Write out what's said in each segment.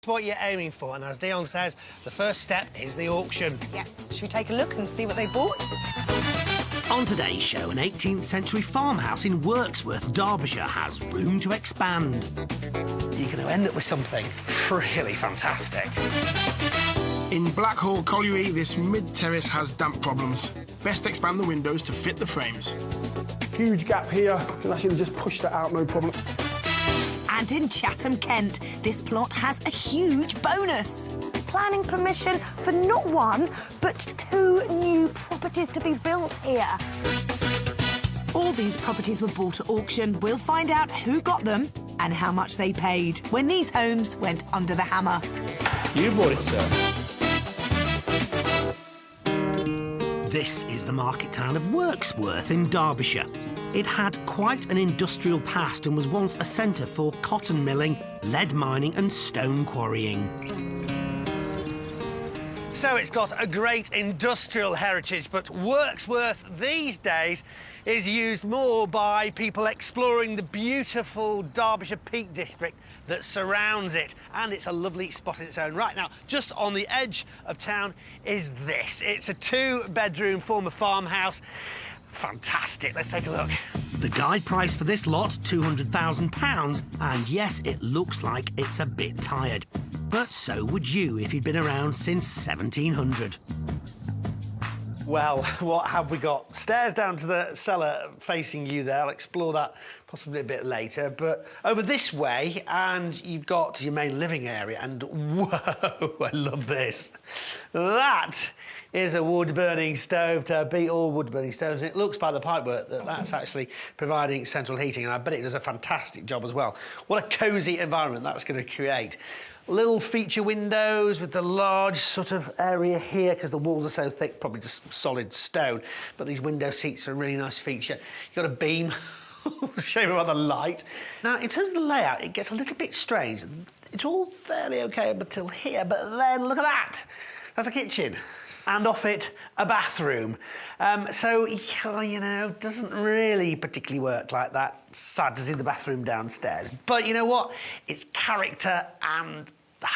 just what you're aiming for. And as Dion says, the first step is the auction. Yeah. Should we take a look and see what they bought? On today's show, an 18th century farmhouse in Wirksworth, Derbyshire has room to expand. You're going to end up with something really fantastic. In Blackhall Colliery, this mid-terrace has damp problems. Best expand the windows to fit the frames. Huge gap here. You can actually just push that out, no problem. And in Chatham, Kent, this plot has a huge bonus. Planning permission for not one, but 2 new properties to be built here. All these properties were bought at auction. We'll find out who got them and how much they paid when these homes went under the hammer. You bought it, sir. This is the market town of Wirksworth in Derbyshire. It had quite an industrial past and was once a centre for cotton milling, lead mining and stone quarrying. So it's got a great industrial heritage, but Wirksworth these days is used more by people exploring the beautiful Derbyshire Peak District that surrounds it. And it's a lovely spot in its own right. Now, just on the edge of town is this. It's a 2-bedroom former farmhouse. Fantastic. Let's take a look. The guide price for this lot, £200,000, and yes, it looks like it's a bit tired. But so would you if you'd been around since 1700. Well, what have we got? Stairs down to the cellar facing you there. I'll explore that possibly a bit later. But over this way, and you've got your main living area. And whoa, I love this. That is a wood-burning stove to beat all wood-burning stoves. And it looks by the pipework that that's actually providing central heating. And I bet it does a fantastic job as well. What a cosy environment that's going to create. Little feature windows with the large sort of area here because the walls are so thick, probably just solid stone. But these window seats are a really nice feature. You've got a beam. Shame about the light. Now, in terms of the layout, it gets a little bit strange. It's all fairly OK up until here, but then look at that. That's a kitchen. And off it, a bathroom. So, you know, doesn't really particularly work like that. Sad to see the bathroom downstairs. But you know what? It's character and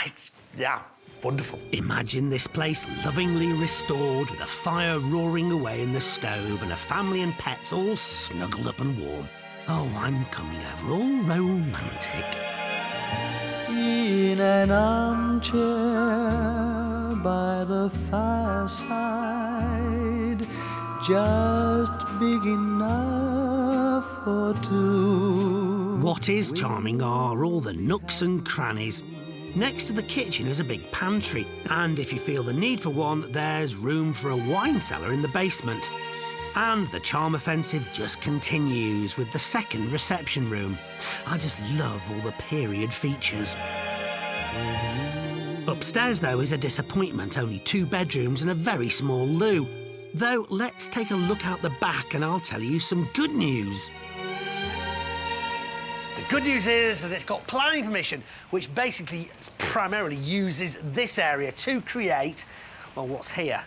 it's, yeah, wonderful. Imagine this place lovingly restored with a fire roaring away in the stove and a family and pets all snuggled up and warm. Oh, I'm coming over all romantic. In an armchair by the fireside, just big enough for 2. What is charming are all the nooks and crannies. Next to the kitchen is a big pantry, and if you feel the need for one, there's room for a wine cellar in the basement. And the charm offensive just continues with the second reception room. I just love all the period features. Upstairs, though, is a disappointment. Only 2 bedrooms and a very small loo. Though, let's take a look out the back and I'll tell you some good news. The good news is that it's got planning permission, which basically primarily uses this area to create, well, what's here.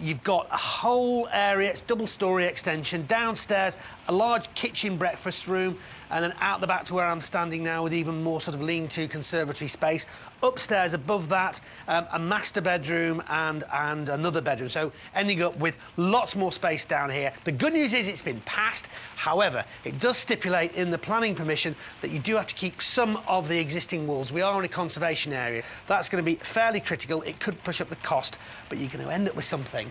You've got a whole area, it's double-storey extension, downstairs, a large kitchen breakfast room, and then out the back to where I'm standing now with even more sort of lean-to conservatory space. Upstairs, above that, a master bedroom and another bedroom. So ending up with lots more space down here. The good news is it's been passed. However, it does stipulate in the planning permission that you do have to keep some of the existing walls. We are in a conservation area. That's going to be fairly critical. It could push up the cost, but you're going to end up with something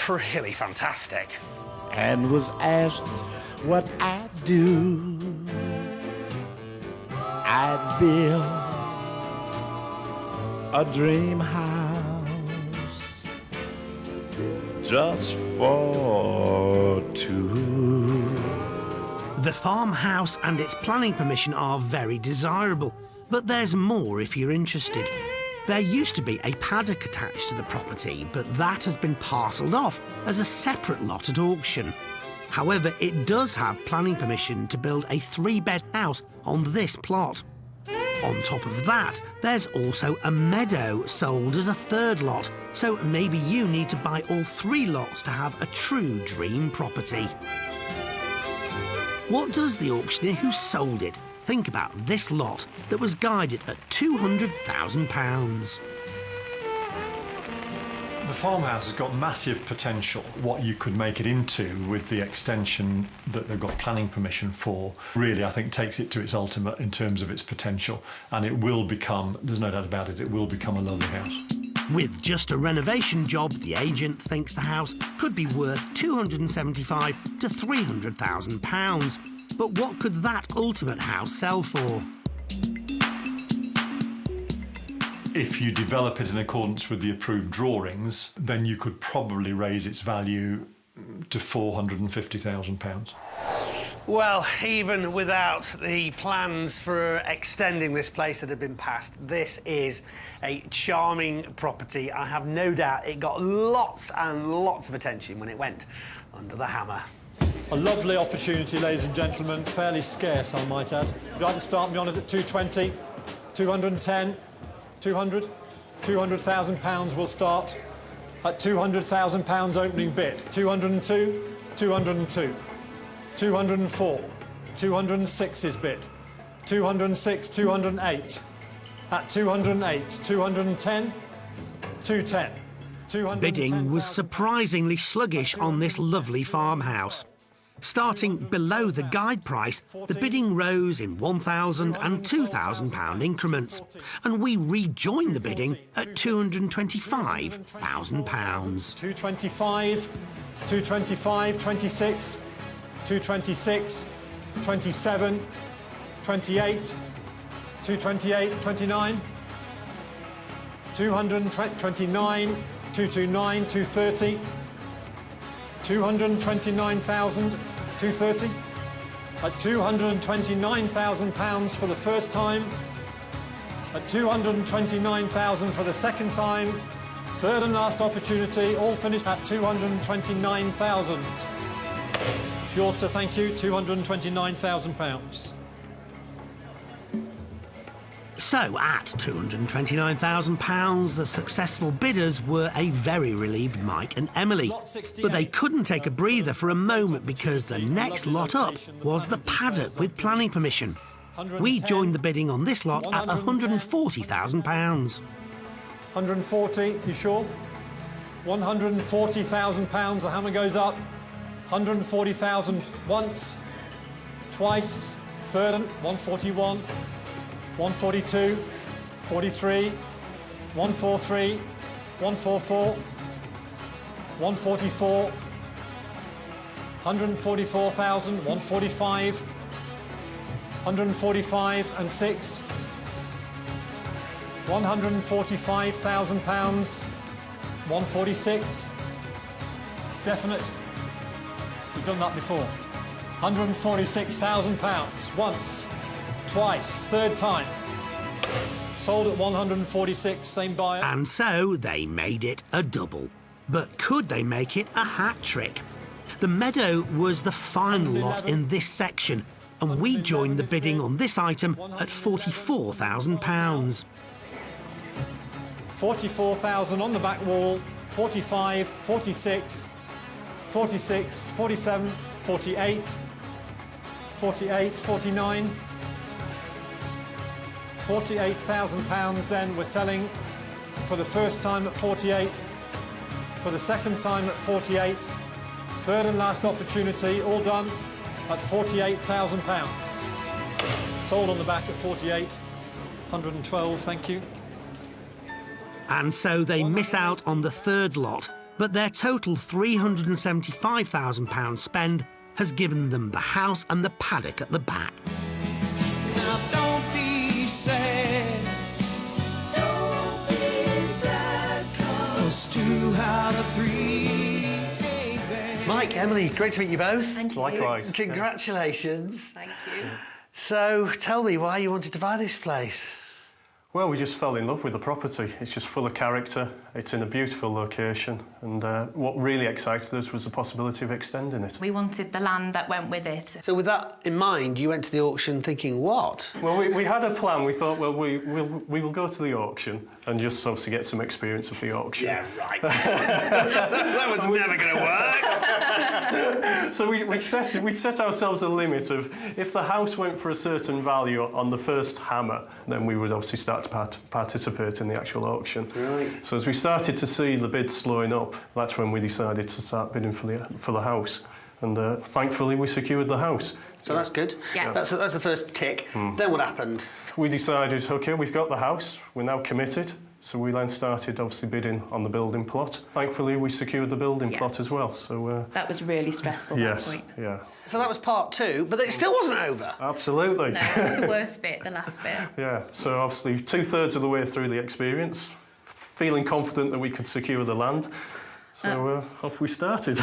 really fantastic. And was asked what I'd do. I'd build a dream house just for 2. The farmhouse and its planning permission are very desirable, but there's more if you're interested. There used to be a paddock attached to the property, but that has been parcelled off as a separate lot at auction. However, it does have planning permission to build a 3-bed house on this plot. On top of that, there's also a meadow sold as a 3rd lot, so maybe you need to buy all 3 lots to have a true dream property. What does the auctioneer who sold it Think about this lot that was guided at £200,000. The farmhouse has got massive potential. What you could make it into with the extension that they've got planning permission for really, I think, takes it to its ultimate in terms of its potential. And it will become, there's no doubt about it, it will become a lovely house. With just a renovation job, the agent thinks the house could be worth £275,000 to £300,000. But what could that ultimate house sell for? If you develop it in accordance with the approved drawings, then you could probably raise its value to £450,000. Well, even without the plans for extending this place that have been passed, this is a charming property. I have no doubt it got lots and lots of attention when it went under the hammer. A lovely opportunity, ladies and gentlemen, fairly scarce, I might add. Would you like to start me on it at 220, 210, 200? £200,000 will start at £200,000 opening bid. 202, 202, 204, 206 is bid. 206, 208. At 208, 210, 210. Bidding was surprisingly sluggish on this lovely farmhouse. Starting below the guide price, the bidding rose in £1,000 and £2,000 increments, and we rejoined the bidding at £225,000. 225, 225, 26, 226, 27, 28, 228, 29, 229, 229, 230, 229,230 at £229,000 for the first time, at £229,000 for the second time, third and last opportunity, all finished at £229,000. Fjorsa, thank you, £229,000. So, at £229,000, the successful bidders were a very relieved Mike and Emily. But they couldn't take a breather for a moment because the next lot up was the paddock with planning permission. We joined the bidding on this lot at £140,000. 140, you sure? £140,000, the hammer goes up. 140,000 once, twice, third and 141. 142, 43, 143, 144, 144, 144,000, 145, 145 and 6, £145,000, 146, definite, we've done that before, £146,000, once, twice, third time. Sold at 146, same buyer. And so they made it a double. But could they make it a hat trick? The meadow was the final lot in this section, and we joined the bidding on this item at £44,000. 44,000 on the back wall, 45, 46, 46, 47, 48, 48, 49. £48,000 then we're selling for the first time at 48, for the second time at 48, third and last opportunity, all done at £48,000. Sold on the back at 48, 112, thank you. And so they miss out on the third lot, but their total £375,000 spend has given them the house and the paddock at the back. Now don't be sad. Don't be sad, 'cause 2 out of 3 ain't bad. Mike, Emily, great to meet you both. Thank you. Likewise. Congratulations. Thank you. So, tell me why you wanted to buy this place. Well, we just fell in love with the property. It's just full of character, it's in a beautiful location, and what really excited us was the possibility of extending it. We wanted the land that went with it. So with that in mind, you went to the auction thinking what? Well, we had a plan. We thought, well, we will go to the auction and just obviously get some experience of the auction. Yeah, right. That was never going to work. So we set ourselves a limit of if the house went for a certain value on the first hammer, then we would obviously start to participate in the actual auction. Right. So as we started to see the bids slowing up, that's when we decided to start bidding for the house. And thankfully we secured the house. So that's good. Yeah. That's the first tick. Then what happened? We decided, OK, we've got the house, we're now committed. So we then started obviously bidding on the building plot. Thankfully we secured the building plot as well. So that was really stressful at that point. Yeah. So that was part 2, but it still wasn't over. Absolutely. No, it was the worst bit, the last bit. Yeah, so obviously 2/3 of the way through the experience, feeling confident that we could secure the land. So off we started.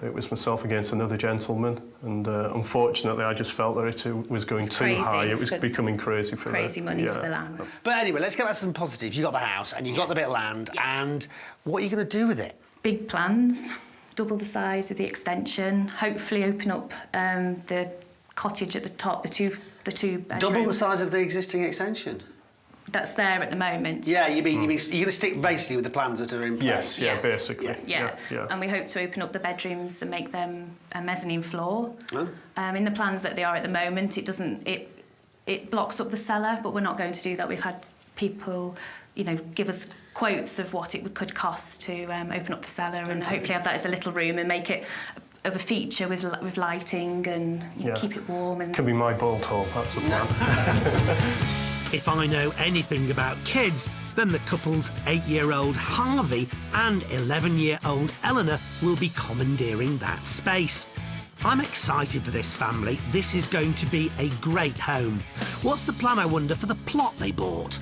It was myself against another gentleman, and unfortunately I just felt that it was going too high. It was becoming crazy for money for the land. But anyway, let's get back to some positives. You got the house and you got the bit of land, and what are you going to do with it? Big plans, double the size of the extension, hopefully open up the cottage at the top, the two bedrooms. Double the size of the existing extension? That's there at the moment. Yeah, you're going to stick basically with the plans that are in place? Yes, basically. Yeah. And we hope to open up the bedrooms and make them a mezzanine floor. In the plans that they are at the moment, it blocks up the cellar, but we're not going to do that. We've had people, give us quotes of what it could cost to open up the cellar, and hopefully have that as a little room and make it of a feature with lighting and keep it warm. And Can be my bolt hole, that's the plan. If I know anything about kids, then the couple's 8-year-old Harvey and 11-year-old Eleanor will be commandeering that space. I'm excited for this family. This is going to be a great home. What's the plan, I wonder, for the plot they bought?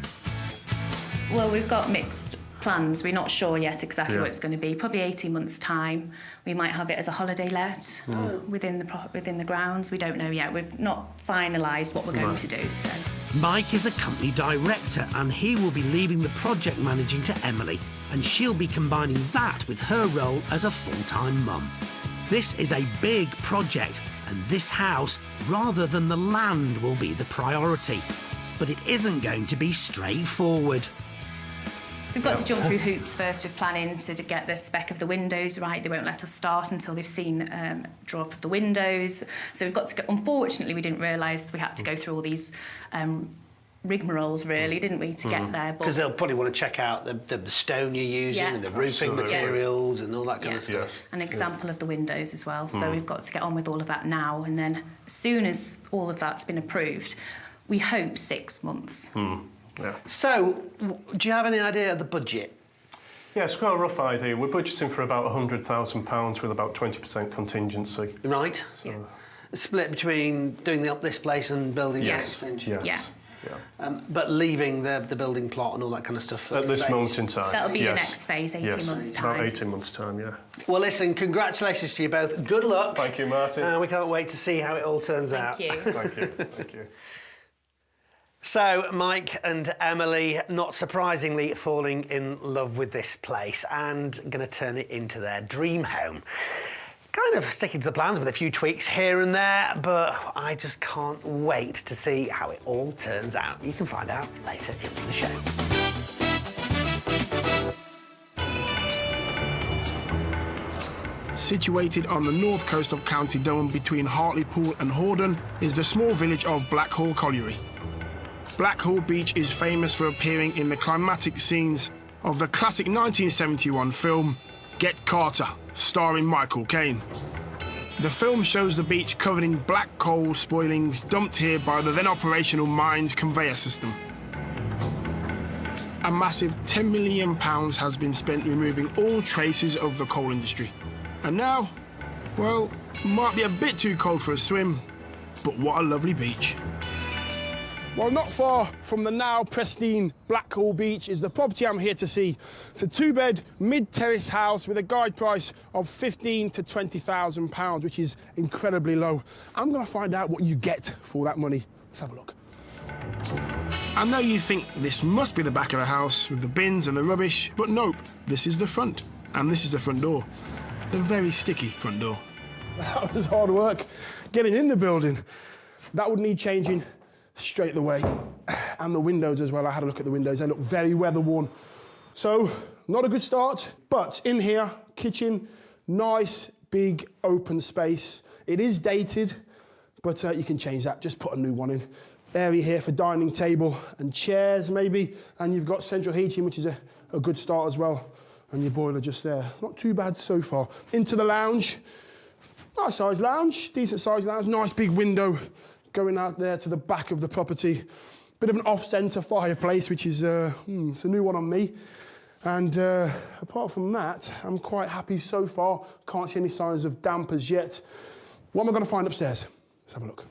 Well, we've got mixed plans. We're not sure yet exactly what it's going to be. Probably 18 months' time. We might have it as a holiday let within the grounds. We don't know yet. We've not finalised what we're going to do. So Mike is a company director, and he will be leaving the project managing to Emily, and she'll be combining that with her role as a full-time mum. This is a big project, and this house, rather than the land, will be the priority. But it isn't going to be straightforward. we've got to jump through hoops first with planning to get the spec of the windows right. They won't let us start until they've seen draw up of the windows. So we've got to go. Unfortunately, we didn't realise we had to go through all these rigmaroles, really, didn't we, to get there? Because they'll probably want to check out the stone you're using and the roofing materials and all that kind of stuff. An example of the windows as well. So we've got to get on with all of that now. And then as soon as all of that's been approved, we hope 6 months. Yeah. So, do you have any idea of the budget? Yes, we've got a rough idea. We're budgeting for about £100,000 with about 20% contingency. Right. Yeah. Split between doing this place and building the extension. Yes. Yeah. But leaving the building plot and all that kind of stuff at this moment in time. That'll be the next phase, 18 months' time. About 18 months' time, yeah. Well, listen, congratulations to you both. Good luck. Thank you, Martin. We can't wait to see how it all turns out. Thank you. Thank you. Thank you. So, Mike and Emily, not surprisingly, falling in love with this place and going to turn it into their dream home. Kind of sticking to the plans with a few tweaks here and there, but I just can't wait to see how it all turns out. You can find out later in the show. Situated on the north coast of County Durham between Hartlepool and Hordern is the small village of Blackhall Colliery. Blackhall Beach is famous for appearing in the climatic scenes of the classic 1971 film Get Carter, starring Michael Caine. The film shows the beach covered in black coal spoilings dumped here by the then operational mines conveyor system. A massive £10 million has been spent removing all traces of the coal industry. And now, well, might be a bit too cold for a swim, but what a lovely beach. Well, not far from the now pristine Blackhall Beach is the property I'm here to see. It's a 2-bed, mid-terrace house with a guide price of £15,000 to £20,000, which is incredibly low. I'm going to find out what you get for that money. Let's have a look. I know you think this must be the back of the house with the bins and the rubbish, but nope, this is the front. And this is the front door. The very sticky front door. That was hard work, getting in the building. That would need changing straight away. And the windows as well, I had a look at the windows, they look very weather worn. So, not a good start, but in here, kitchen, nice, big, open space. It is dated, but you can change that, just put a new one in. Area here for dining table and chairs maybe, and you've got central heating, which is a good start as well, and your boiler just there. Not too bad so far. Into the lounge, nice size lounge, decent size lounge, nice big window going out there to the back of the property. Bit of an off-centre fireplace, which is it's a new one on me. And apart from that, I'm quite happy so far. Can't see any signs of damp as yet. What am I going to find upstairs? Let's have a look.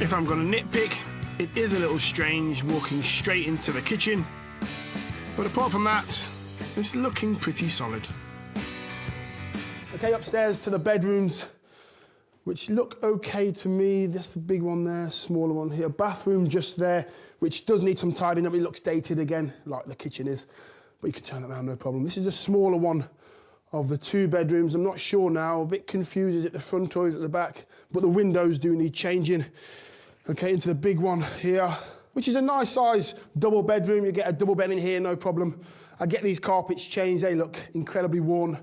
If I'm going to nitpick, it is a little strange walking straight into the kitchen. But apart from that, it's looking pretty solid. Okay, upstairs to the bedrooms, which look okay to me. That's the big one there, smaller one here. Bathroom just there, which does need some tidying up. It looks dated again, like the kitchen is, but you can turn it around, no problem. This is a smaller one of the 2 bedrooms. I'm not sure now, a bit confused, is it the front or is it the back? But the windows do need changing. Okay, into the big one here, which is a nice size double bedroom. You get a double bed in here, no problem. I get these carpets changed, they look incredibly worn.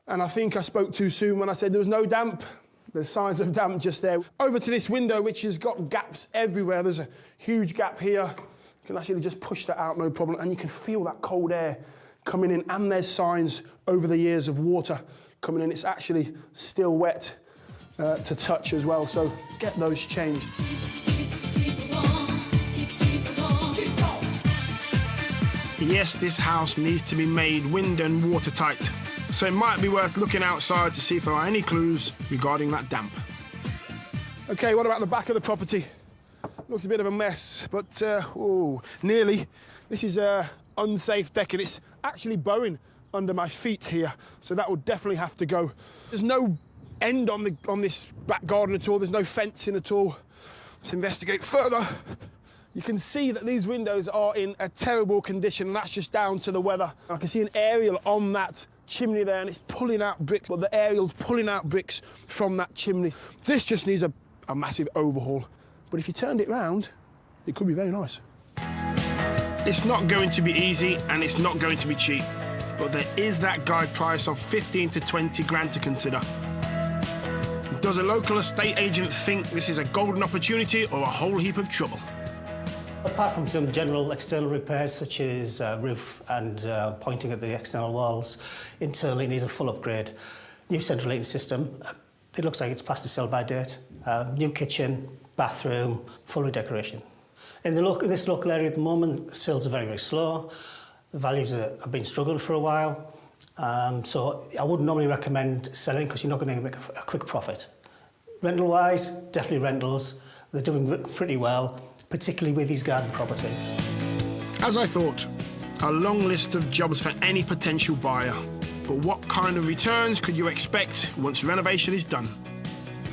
And I think I spoke too soon when I said there was no damp. There's signs of damp just there. Over to this window, which has got gaps everywhere. There's a huge gap here. You can actually just push that out, no problem. And you can feel that cold air coming in. And there's signs over the years of water coming in. It's actually still wet to touch as well. So get those changed. Yes, this house needs to be made wind and watertight. So it might be worth looking outside to see if there are any clues regarding that damp. Okay, what about the back of the property? Looks a bit of a mess, but nearly. This is unsafe decking. It's actually bowing under my feet here, so that would definitely have to go. There's no end on this back garden at all. There's no fencing at all. Let's investigate further. You can see that these windows are in a terrible condition, and that's just down to the weather. I can see an aerial on that chimney there, and it's pulling out bricks, but the aerial's pulling out bricks from that chimney. This just needs a massive overhaul. But if you turned it round, it could be very nice. It's not going to be easy, and it's not going to be cheap, but there is that guide price of 15 to 20 grand to consider. Does a local estate agent think this is a golden opportunity or a whole heap of trouble? Apart from some general external repairs, such as roof and pointing at the external walls, internally needs a full upgrade. New central heating system. It looks like it's past the sell-by date. New kitchen, bathroom, full redecoration. In this local area at the moment, sales are very, very slow. The values have been struggling for a while. So I wouldn't normally recommend selling because you're not going to make a quick profit. Rental-wise, definitely rentals. They're doing pretty well, particularly with these garden properties. As I thought, a long list of jobs for any potential buyer. But what kind of returns could you expect once renovation is done?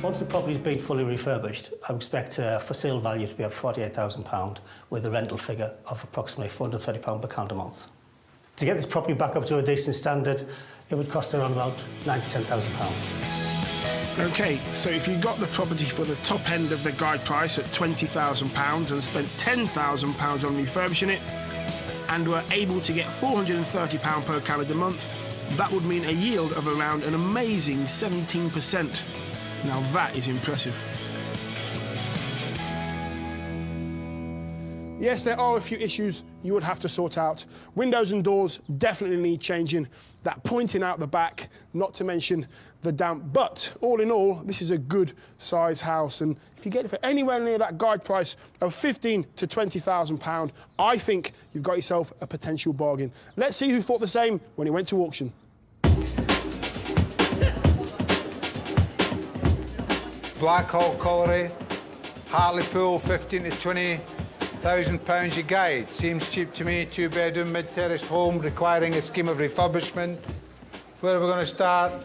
Once the property's been fully refurbished, I would expect for sale value to be about £48,000 with a rental figure of approximately £430 per calendar month. To get this property back up to a decent standard, it would cost around about £9,000 to £10,000. OK, so if you got the property for the top end of the guide price at £20,000 and spent £10,000 on refurbishing it, and were able to get £430 per calendar month, that would mean a yield of around an amazing 17%. Now that is impressive. Yes, there are a few issues you would have to sort out. Windows and doors definitely need changing. That pointing out the back, not to mention the damp. But all in all, this is a good size house. And if you get it for anywhere near that guide price of £15,000 to £20,000, I think you've got yourself a potential bargain. Let's see who thought the same when it went to auction. Blackhall Colliery, Hartlepool, 15 to 20,000 pounds a guide. Seems cheap to me. 2-bedroom mid-terraced home requiring a scheme of refurbishment. Where are we going to start?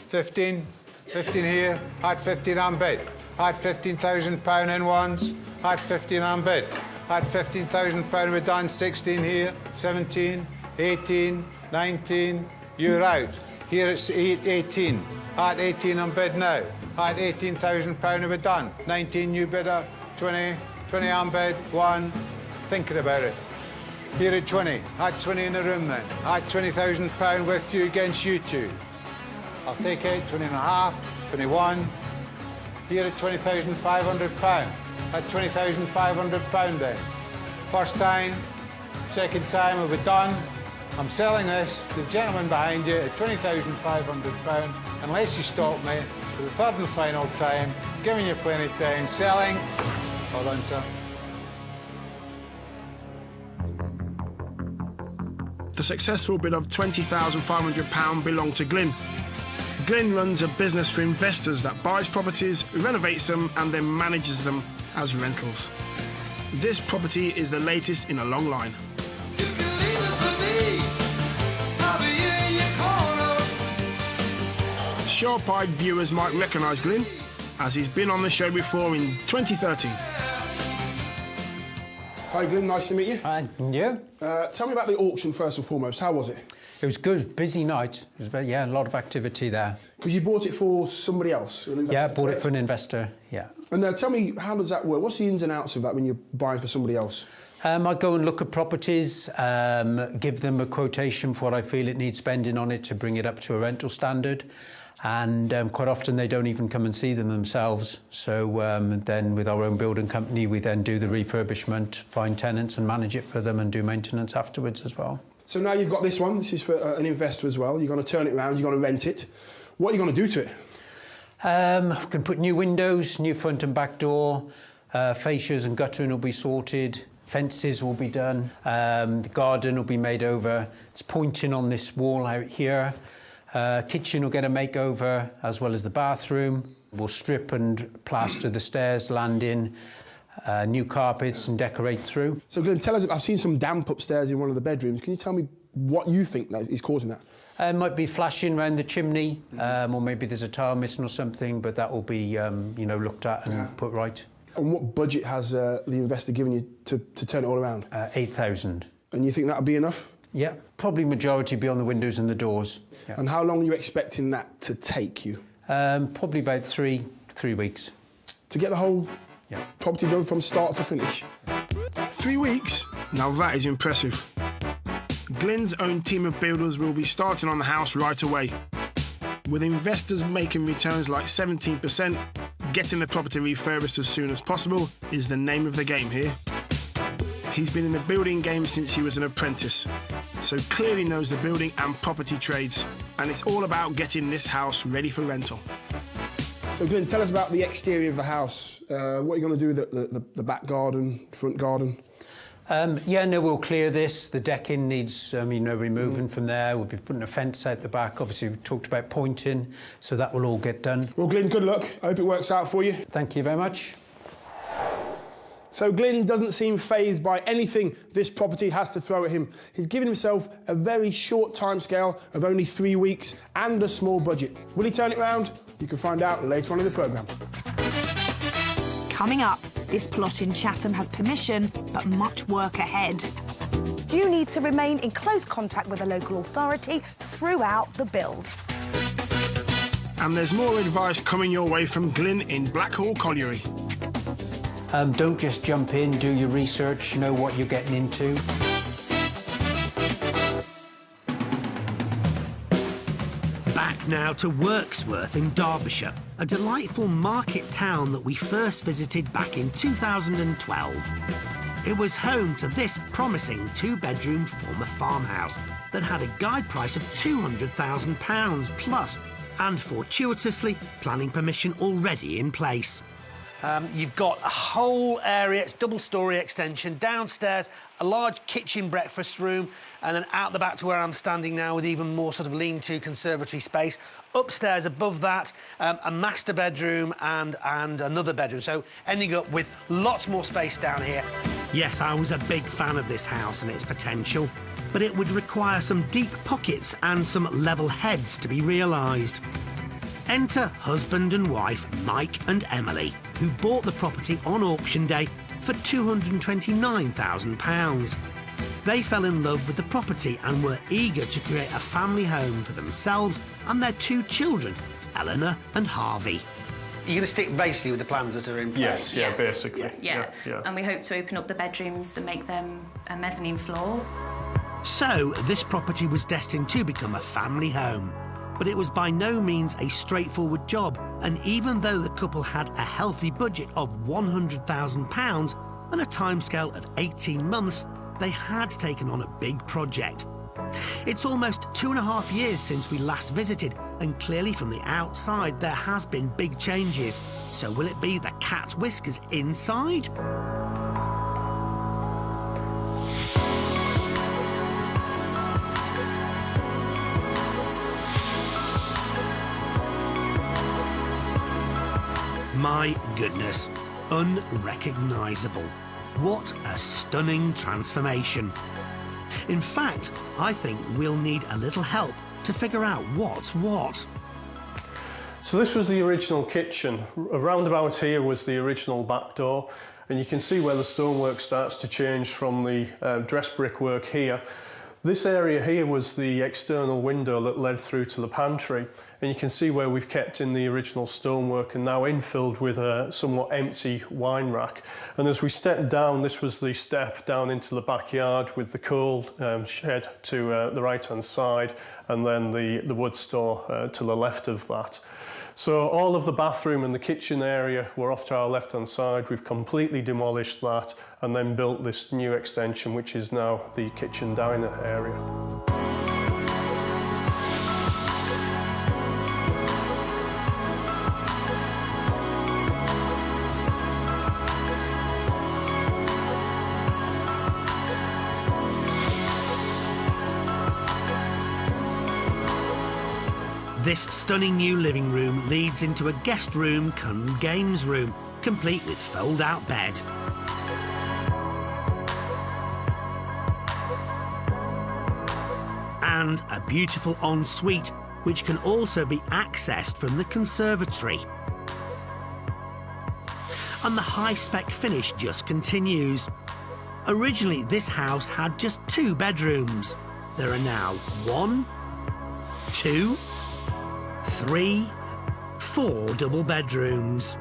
15 here, at 15 and bid. Had £15,000 in once. Had 15 on bid. Had £15,000 we done. 16 here. 17, 18, 19. You're out. Here it's 18. Had 18 on bid now. Had £18,000 we done. 19 new bidder. 20 on bid. 1. Thinking about it. Here at 20. Had 20 in the room then. Had £20,000 with you against you two. I'll take it. 20 and a half. 21. Here at £20,500. Had £20,500 then. First time, second time we'll be done. I'm selling this to the gentleman behind you at £20,500 unless you stop me for the third and final time, giving you plenty of time. Selling. Well done, sir. The successful bid of £20,500 belonged to Glyn. Glyn runs a business for investors that buys properties, renovates them and then manages them as rentals. This property is the latest in a long line. Sharp-eyed viewers might recognise Glyn, as he's been on the show before in 2013. Hi Glyn, nice to meet you. Hi, and you? Tell me about the auction first and foremost. How was it? It was good, busy night. It was a lot of activity there. Because you bought it for somebody else? An investor, yeah, bought correct? it for an investor, yeah. And tell me, how does that work? What's the ins and outs of that when you're buying for somebody else? I go and look at properties, give them a quotation for what I feel it needs spending on it to bring it up to a rental standard. And quite often they don't even come and see them themselves. So then with our own building company, we then do the refurbishment, find tenants and manage it for them and do maintenance afterwards as well. So now you've got this one. This is for an investor as well. You're going to turn it around, you're going to rent it. What are you going to do to it? We can put new windows, new front and back door, fascias and guttering will be sorted, fences will be done, the garden will be made over. It's pointing on this wall out here. Kitchen will get a makeover, as well as the bathroom. We'll strip and plaster the stairs, landing, new carpets and decorate through. So Glenn, tell us, I've seen some damp upstairs in one of the bedrooms. Can you tell me what you think that is causing that? It might be flashing around the chimney, or maybe there's a tile missing or something, but that will be, looked at and put right. And what budget has the investor given you to turn it all around? 8,000. And you think that'll be enough? Yeah, probably majority be on the windows and the doors. Yeah. And how long are you expecting that to take you? Probably about three weeks. To get the whole property done from start to finish? 3 weeks? Now that is impressive. Glyn's own team of builders will be starting on the house right away. With investors making returns like 17%, getting the property refurbished as soon as possible is the name of the game here. He's been in the building game since he was an apprentice, so clearly knows the building and property trades, and it's all about getting this house ready for rental. So Glyn, tell us about the exterior of the house. What are you going to do with the back garden, front garden? We'll clear this. The decking needs, removing from there. We'll be putting a fence out the back. Obviously, we talked about pointing, so that will all get done. Well, Glyn, good luck. I hope it works out for you. Thank you very much. So Glyn doesn't seem fazed by anything this property has to throw at him. He's given himself a very short timescale of only 3 weeks and a small budget. Will he turn it round? You can find out later on in the programme. Coming up, this plot in Chatham has permission, but much work ahead. You need to remain in close contact with a local authority throughout the build. And there's more advice coming your way from Glyn in Blackhall Colliery. Don't just jump in, do your research, know what you're getting into. Back now to Wirksworth in Derbyshire, a delightful market town that we first visited back in 2012. It was home to this promising 2-bedroom former farmhouse that had a guide price of £200,000 plus, and fortuitously, planning permission already in place. You've got a whole area, it's double-storey extension, downstairs, a large kitchen breakfast room, and then out the back to where I'm standing now with even more sort of lean-to conservatory space. Upstairs, above that, a master bedroom and another bedroom, so ending up with lots more space down here. Yes, I was a big fan of this house and its potential, but it would require some deep pockets and some level heads to be realised. Enter husband and wife, Mike and Emily. who bought the property on auction day for £229,000. They fell in love with the property and were eager to create a family home for themselves and their 2 children, Eleanor and Harvey. You're going to stick basically with the plans that are in place? Yes, yeah, basically. Yeah. And we hope to open up the bedrooms and make them a mezzanine floor. So, this property was destined to become a family home. But it was by no means a straightforward job, and even though the couple had a healthy budget of £100,000 and a timescale of 18 months, they had taken on a big project. It's almost 2.5 years since we last visited, and clearly from the outside there has been big changes. So will it be the cat's whiskers inside? My goodness, unrecognisable. What a stunning transformation. In fact, I think we'll need a little help to figure out what's what. So this was the original kitchen. Around about here was the original back door, and you can see where the stonework starts to change from the dressed brickwork here. This area here was the external window that led through to the pantry, and you can see where we've kept in the original stonework and now infilled with a somewhat empty wine rack. And as we stepped down, this was the step down into the backyard with the coal shed to the right-hand side, and then the wood store to the left of that. So all of the bathroom and the kitchen area were off to our left-hand side. We've completely demolished that and then built this new extension, which is now the kitchen diner area. This stunning new living room leads into a guest room cum games room, complete with fold-out bed. And a beautiful ensuite, which can also be accessed from the conservatory. And the high-spec finish just continues. Originally, this house had just 2 bedrooms. There are now 1, 2, 3, 4 double bedrooms,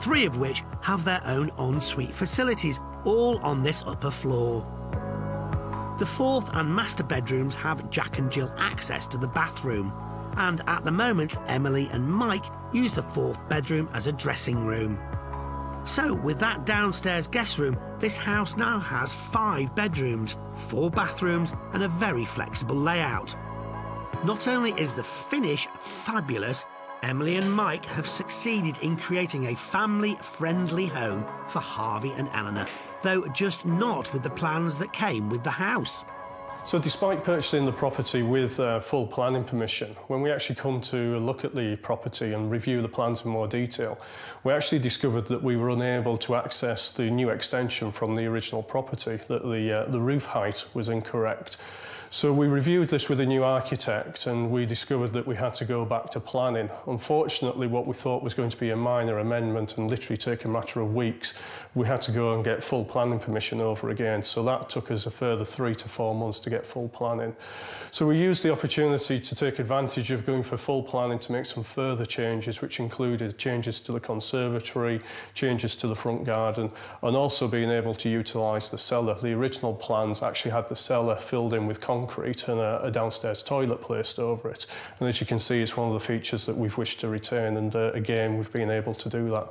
3 of which have their own ensuite facilities, all on this upper floor. The 4th and master bedrooms have Jack and Jill access to the bathroom, and at the moment Emily and Mike use the 4th bedroom as a dressing room. So with that downstairs guest room, this house now has 5 bedrooms, 4 bathrooms and a very flexible layout. Not only is the finish fabulous, Emily and Mike have succeeded in creating a family-friendly home for Harvey and Eleanor, though just not with the plans that came with the house. So despite purchasing the property with full planning permission, when we actually come to look at the property and review the plans in more detail, we actually discovered that we were unable to access the new extension from the original property, that the roof height was incorrect. So we reviewed this with a new architect and we discovered that we had to go back to planning. Unfortunately, what we thought was going to be a minor amendment and literally take a matter of weeks, we had to go and get full planning permission over again. So that took us a further 3 to 4 months to get full planning. So we used the opportunity to take advantage of going for full planning to make some further changes, which included changes to the conservatory, changes to the front garden, and also being able to utilise the cellar. The original plans actually had the cellar filled in with concrete and a downstairs toilet placed over it. And as you can see, it's one of the features that we've wished to retain, and again, we've been able to do that.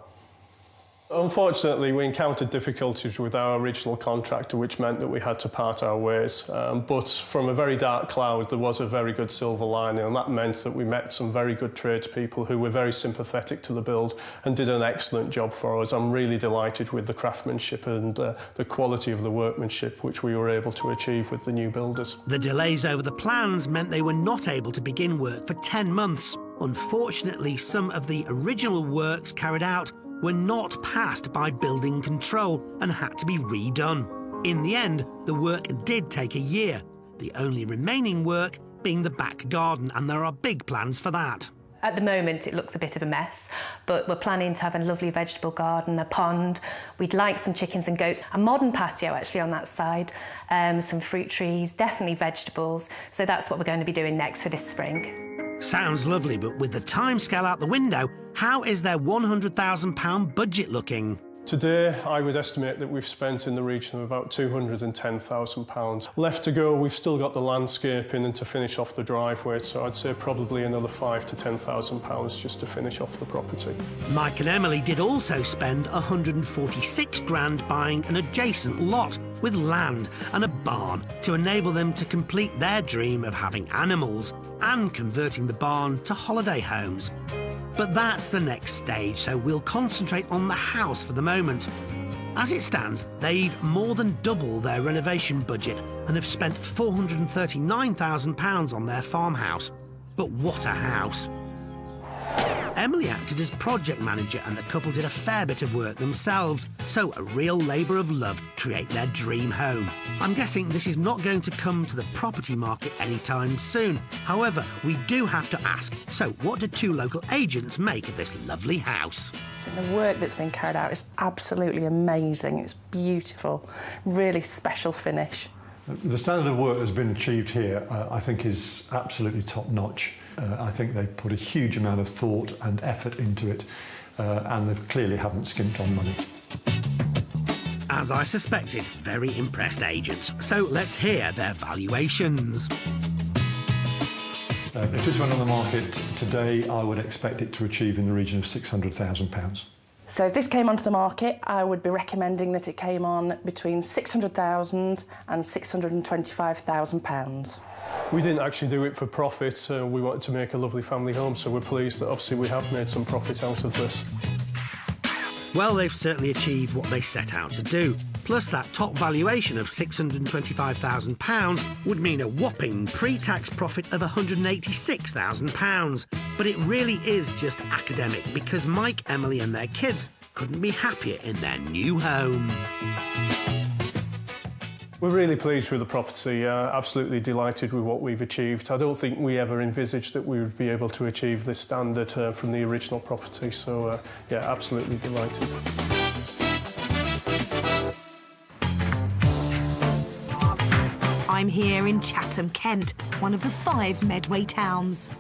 Unfortunately, we encountered difficulties with our original contractor, which meant that we had to part our ways. But from a very dark cloud, there was a very good silver lining, and that meant that we met some very good tradespeople who were very sympathetic to the build and did an excellent job for us. I'm really delighted with the craftsmanship and the quality of the workmanship which we were able to achieve with the new builders. The delays over the plans meant they were not able to begin work for 10 months. Unfortunately, some of the original works carried out were not passed by building control and had to be redone. In the end, the work did take a year, the only remaining work being the back garden, and there are big plans for that. At the moment, it looks a bit of a mess, but we're planning to have a lovely vegetable garden, a pond. We'd like some chickens and goats, a modern patio actually on that side, some fruit trees, definitely vegetables. So that's what we're going to be doing next for this spring. Sounds lovely, but with the timescale out the window, how is their £100,000 budget looking? Today, I would estimate that we've spent in the region of about £210,000. Left to go, we've still got the landscaping and to finish off the driveway, so I'd say probably another £5,000 to £10,000 just to finish off the property. Mike and Emily did also spend 146 grand buying an adjacent lot with land and a barn to enable them to complete their dream of having animals and converting the barn to holiday homes. But that's the next stage, so we'll concentrate on the house for the moment. As it stands, they've more than doubled their renovation budget and have spent £439,000 on their farmhouse. But what a house! Emily acted as project manager and the couple did a fair bit of work themselves, so a real labour of love to create their dream home. I'm guessing this is not going to come to the property market anytime soon. However, we do have to ask, so what do two local agents make of this lovely house? The work that's been carried out is absolutely amazing. It's beautiful, really special finish. The standard of work that's been achieved here, I think, is absolutely top-notch. I think they've put a huge amount of thought and effort into it, and they clearly haven't skimped on money. As I suspected, very impressed agents. So let's hear their valuations. If this went on the market today, I would expect it to achieve in the region of £600,000. So if this came onto the market, I would be recommending that it came on between £600,000 and £625,000. We didn't actually do it for profit. We wanted to make a lovely family home, so we're pleased that obviously we have made some profit out of this. Well, they've certainly achieved what they set out to do. Plus, that top valuation of £625,000 would mean a whopping pre-tax profit of £186,000. But it really is just academic because Mike, Emily and their kids couldn't be happier in their new home. We're really pleased with the property, absolutely delighted with what we've achieved. I don't think we ever envisaged that we would be able to achieve this standard from the original property, so yeah, absolutely delighted. I'm here in Chatham, Kent, one of the 5 Medway towns.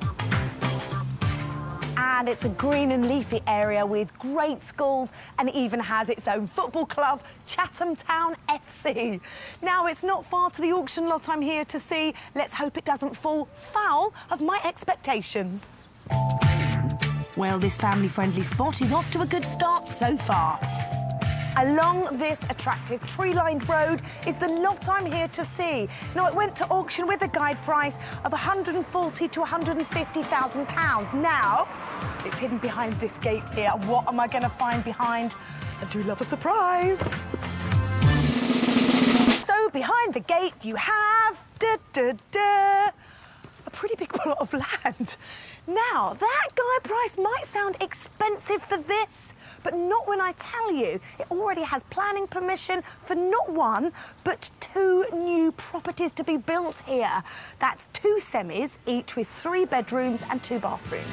And it's a green and leafy area with great schools and even has its own football club, Chatham Town FC. Now, it's not far to the auction lot I'm here to see. Let's hope it doesn't fall foul of my expectations. Well, this family-friendly spot is off to a good start so far. Along this attractive tree-lined road is the lot I'm here to see. Now, it went to auction with a guide price of £140,000 to £150,000. Now, it's hidden behind this gate here. What am I going to find behind? I do love a surprise. So, behind the gate, you have... a pretty big plot of land. Now, that guide price might sound expensive for this, but not when I tell you it already has planning permission for not 1, but 2 new properties to be built here. That's 2 semis, each with 3 bedrooms and 2 bathrooms.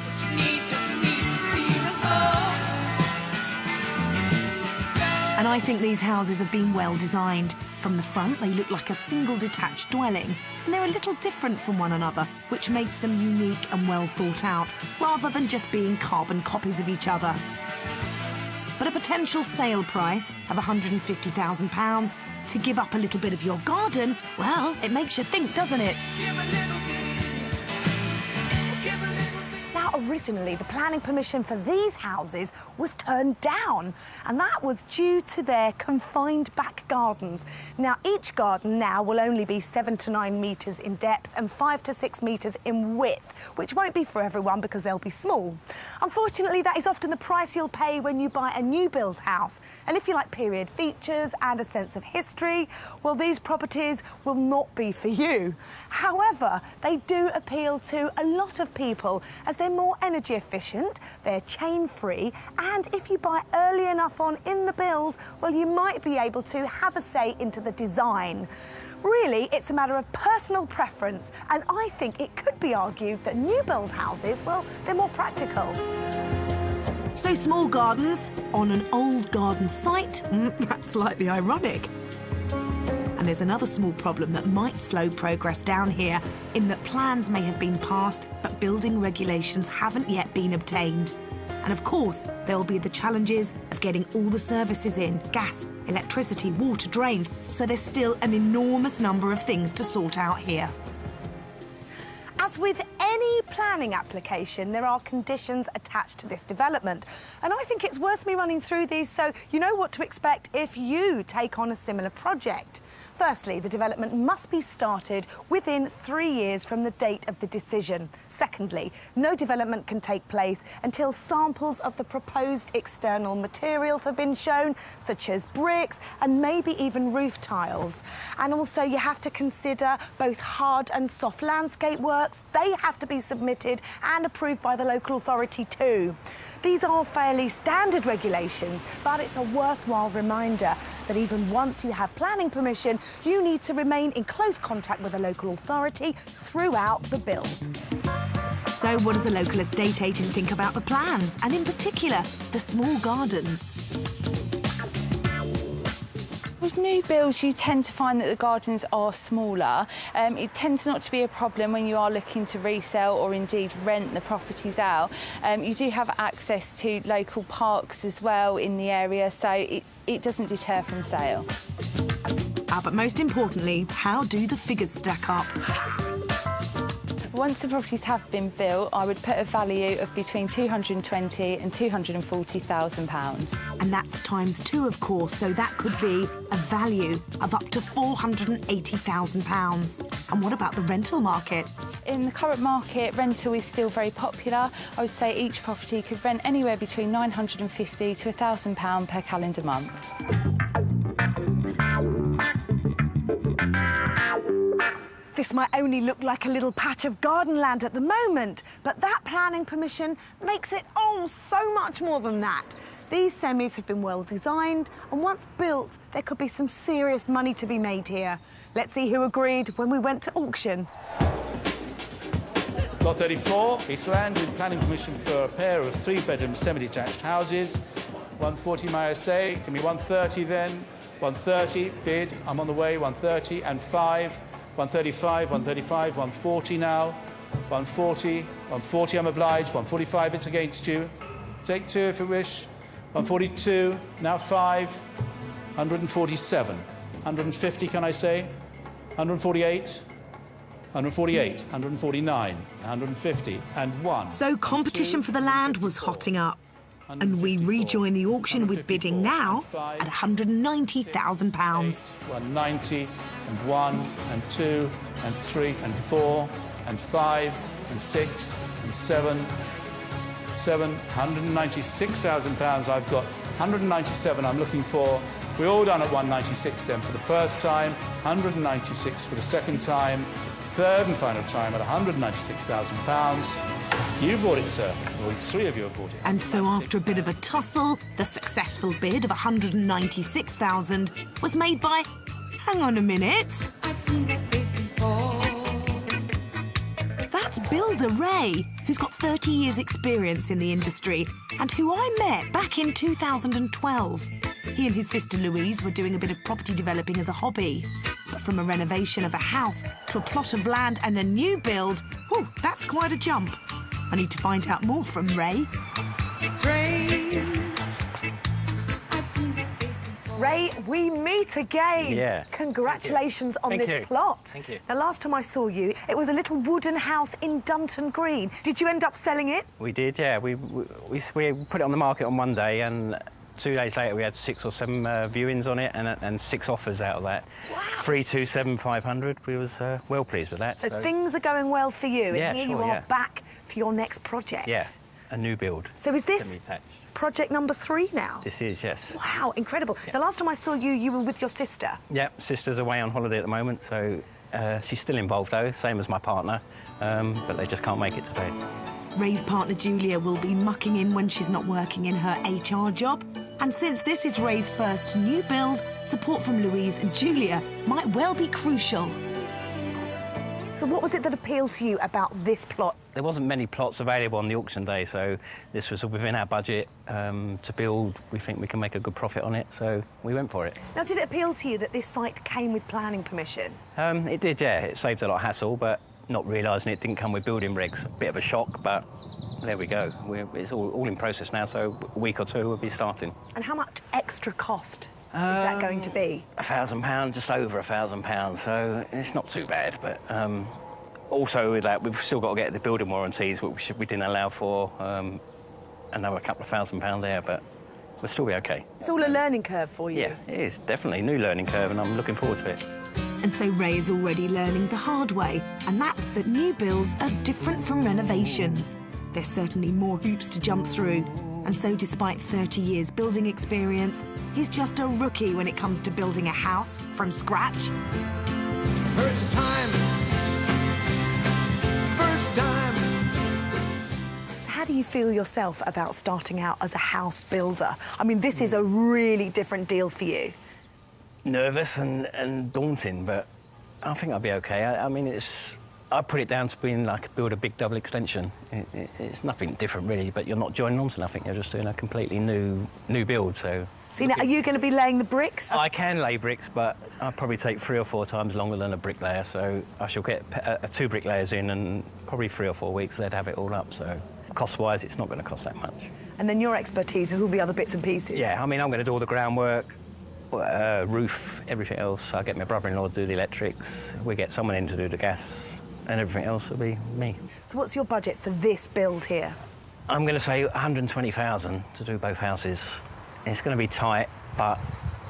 And I think these houses have been well designed. From the front, they look like a single detached dwelling, and they're a little different from one another, which makes them unique and well thought out, rather than just being carbon copies of each other. But a potential sale price of £150,000 to give up a little bit of your garden, well, it makes you think, doesn't it? Now, originally, the planning permission for these houses was turned down, and that was due to their confined back gardens. Now, each garden now will only be 7 to 9 metres in depth and 5 to 6 metres in width, which won't be for everyone because they'll be small. Unfortunately, that is often the price you'll pay when you buy a new build house. And if you like period features and a sense of history, well, these properties will not be for you. However, they do appeal to a lot of people as they're more more energy efficient, they're chain-free, and if you buy early enough on in the build, well, you might be able to have a say into the design. Really, it's a matter of personal preference, and I think it could be argued that new build houses, well, they're more practical. So small gardens on an old garden site, that's slightly ironic. And there's another small problem that might slow progress down here, in that plans may have been passed, but building regulations haven't yet been obtained. And of course, there'll be the challenges of getting all the services in, gas, electricity, water, drains, so there's still an enormous number of things to sort out here. As with any planning application, there are conditions attached to this development. And I think it's worth me running through these so you know what to expect if you take on a similar project. Firstly, the development must be started within 3 years from the date of the decision. Secondly, no development can take place until samples of the proposed external materials have been shown, such as bricks and maybe even roof tiles. And also you have to consider both hard and soft landscape works. They have to be submitted and approved by the local authority too. These are fairly standard regulations, but it's a worthwhile reminder that even once you have planning permission, you need to remain in close contact with the local authority throughout the build. So what does the local estate agent think about the plans, and in particular, the small gardens? With new builds, you tend to find that the gardens are smaller. It tends not to be a problem when you are looking to resell or indeed rent the properties out. You do have access to local parks as well in the area, so it doesn't deter from sale. But most importantly, how do the figures stack up? Once the properties have been built, I would put a value of between £220,000 and £240,000. And that's times 2, of course, so that could be a value of up to £480,000. And what about the rental market? In the current market, rental is still very popular. I would say each property could rent anywhere between £950 to £1,000 per calendar month. This might only look like a little patch of garden land at the moment, but that planning permission makes it, oh, so much more than that. These semis have been well designed, and once built, there could be some serious money to be made here. Let's see who agreed when we went to auction. Lot 34, East Land, with planning permission for a pair of 3-bedroom semi-detached houses. 140 may I say, can be 130 then. 130, bid, I'm on the way, 130 and 5. 135, 135, 140 now. 140, 140 I'm obliged, 145 it's against you. Take 2 if you wish. 142, now 5. 147. 150 can I say? 148. 148, 149, 150 and 1. So competition for the land was hotting up. And we rejoin the auction with bidding now at £190,000. 190 and 1 and 2 and 3 and 4 and 5 and 6 and 7. £196,000 I've got. 197 I'm looking for. We're all done at 196 then for the first time. 196 for the second time. Third and final time at £196,000. You bought it, sir. Well, 3 of you have bought it. And so after a bit of a tussle, the successful bid of £196,000 was made by... Hang on a minute. I've seen that face before. That's Builder Ray, who's got 30 years' experience in the industry and who I met back in 2012. He and his sister Louise were doing a bit of property developing as a hobby. But from a renovation of a house to a plot of land and a new build, whew, that's quite a jump. I need to find out more from Ray. Ray, we meet again. Yeah. Congratulations on this plot. Thank you. Now, last time I saw you, it was a little wooden house in Dunton Green. Did you end up selling it? We did, yeah. We put it on the market on one day, and 2 days later we had 6 or 7 viewings on it, and 6 offers out of that. Wow. 327,500. We was well pleased with that. So things are going well for you, Yeah, and here sure, you are yeah. back for your next project. Yeah, a new build. So is this Semi-detached. project number 3 now? This is, yes. Wow, incredible. The last time I saw you, you were with your sister. Yeah, sister's away on holiday at the moment, so she's still involved though, same as my partner, but they just can't make it today. Ray's partner Julia will be mucking in when she's not working in her HR job. And since this is Ray's first new build, support from Louise and Julia might well be crucial. So what was it that appealed to you about this plot? There wasn't many plots available on the auction day, so this was within our budget to build. We think we can make a good profit on it, so we went for it. Now, did it appeal to you that this site came with planning permission? It did, yeah. It saved a lot of hassle, but not realising it didn't come with building regs. A bit of a shock, but there we go. It's all in process now, so a week or two we'll be starting. And how much extra cost is that going to be? £1,000, just over £1,000, so it's not too bad, but also with that, we've still got to get the building warranties, which we didn't allow for, another couple of £1,000 there, but we'll still be OK. It's all a learning curve for you. Yeah, it is, definitely a new learning curve, and I'm looking forward to it. And so Ray is already learning the hard way, and that's that new builds are different from renovations. There's certainly more hoops to jump through. And so despite 30 years building experience, he's just a rookie when it comes to building a house from scratch. First time. First time. So how do you feel yourself about starting out as a house builder? I mean, this is a really different deal for you. Nervous and daunting, but I think I'll be OK. I mean, I put it down to being like build a big double extension. It's nothing different really, but you're not joining on to nothing. You're just doing a completely new build. So now, are you going to be laying the bricks? I can lay bricks, but I'll probably take 3 or 4 times longer than a bricklayer. So I shall get 2 bricklayers in, and probably 3 or 4 weeks they'd have it all up. So cost-wise, it's not going to cost that much. And then your expertise is all the other bits and pieces. Yeah, I mean, I'm going to do all the groundwork. Roof, everything else. I'll get my brother-in-law to do the electrics. We get someone in to do the gas, and everything else will be me. So what's your budget for this build here? I'm going to say 120,000 to do both houses. It's going to be tight, but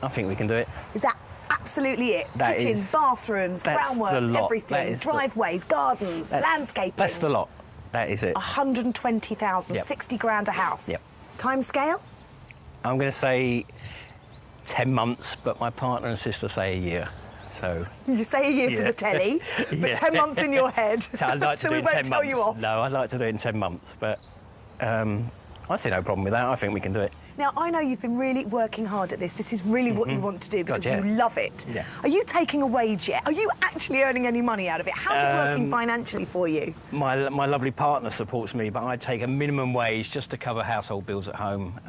I think we can do it. Is that absolutely it? That Kitchens, is, bathrooms, groundwork, everything, driveways, gardens, landscaping. That's the lot. That is it. 120,000, Yep. 60 grand a house. Yep. Time scale? I'm going to say 10 months, but my partner and sister say a year. So you say a year for the telly, but 10 months in your head. So I'd like to so do we it in won't 10 tell months. you off. No, I'd like to do it in 10 months, but I see no problem with that. I think we can do it. Now, I know you've been really working hard at this. This is really what you want to do because God, yeah. you love it. Yeah. Are you taking a wage yet? Are you actually earning any money out of it? How's it working financially for you? My lovely partner supports me, but I take a minimum wage just to cover household bills at home.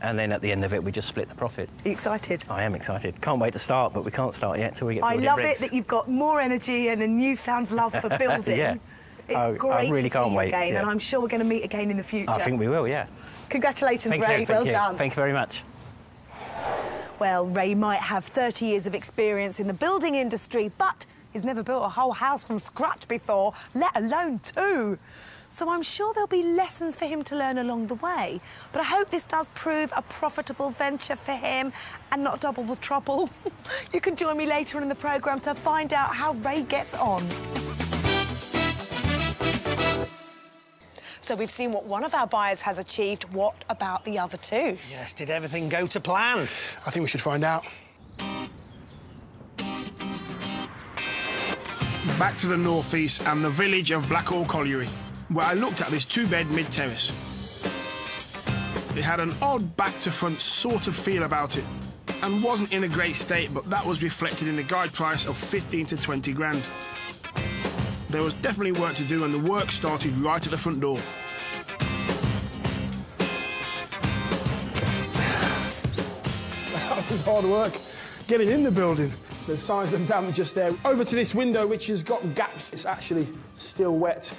And then at the end of it, we just split the profit. Are you excited? I am excited. Can't wait to start, but we can't start yet till we get I building love regs. it that you've got more energy and a newfound love for building. Yeah. It's great I really to see can't you wait, again, yeah. and I'm sure we're going to meet again in the future. I think we will, yeah. Congratulations, Ray. Well done. Thank you very much. Well, Ray might have 30 years of experience in the building industry, but he's never built a whole house from scratch before, let alone 2. So I'm sure there'll be lessons for him to learn along the way. But I hope this does prove a profitable venture for him and not double the trouble. You can join me later on in the programme to find out how Ray gets on. So we've seen what one of our buyers has achieved. What about the other 2? Yes, did everything go to plan? I think we should find out. Back to the northeast and the village of Blackhall Colliery, where I looked at this 2-bed mid-terrace. It had an odd back-to-front sort of feel about it and wasn't in a great state, but that was reflected in the guide price of 15 to 20 grand. There was definitely work to do, and the work started right at the front door. That was hard work, getting in the building. There's signs of damage just there. Over to this window, which has got gaps. It's actually still wet